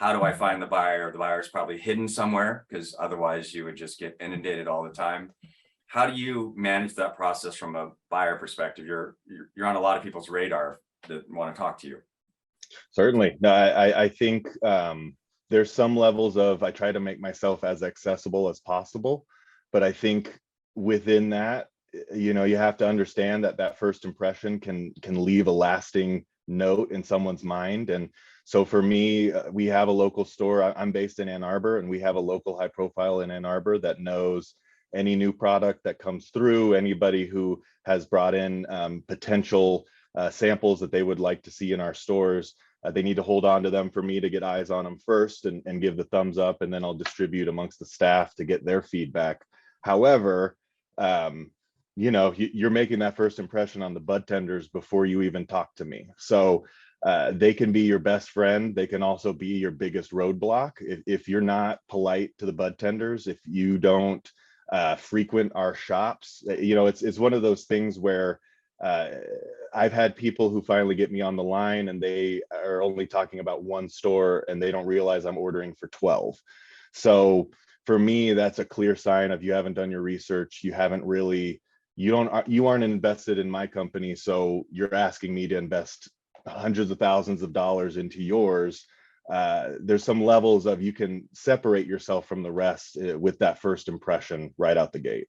how do I find the buyer? The buyer's probably hidden somewhere, because otherwise you would just get inundated all the time. How do you manage that process from a buyer perspective? You're on a lot of people's radar that want to talk to you. Certainly. No, I think there's some levels of, I try to make myself as accessible as possible, but I think within that, you know, you have to understand that that first impression can leave a lasting note in someone's mind. And so for me, we have a local store. I'm based in Ann Arbor, and we have a local high profile in Ann Arbor that knows any new product that comes through, anybody who has brought in potential samples that they would like to see in our stores. They need to hold on to them for me to get eyes on them first and give the thumbs up, and then I'll distribute amongst the staff to get their feedback. However, you know, you're making that first impression on the Budtenders before you even talk to me. So they can be your best friend. They can also be your biggest roadblock. If you're not polite to the Budtenders, if you don't frequent our shops, you know, it's one of those things where I've had people who finally get me on the line and they are only talking about one store and they don't realize I'm ordering for 12. So for me, that's a clear sign of you haven't done your research. You haven't really, you aren't invested in my company. So you're asking me to invest hundreds of thousands of dollars into yours. There's some levels of, you can separate yourself from the rest with that first impression right out the gate.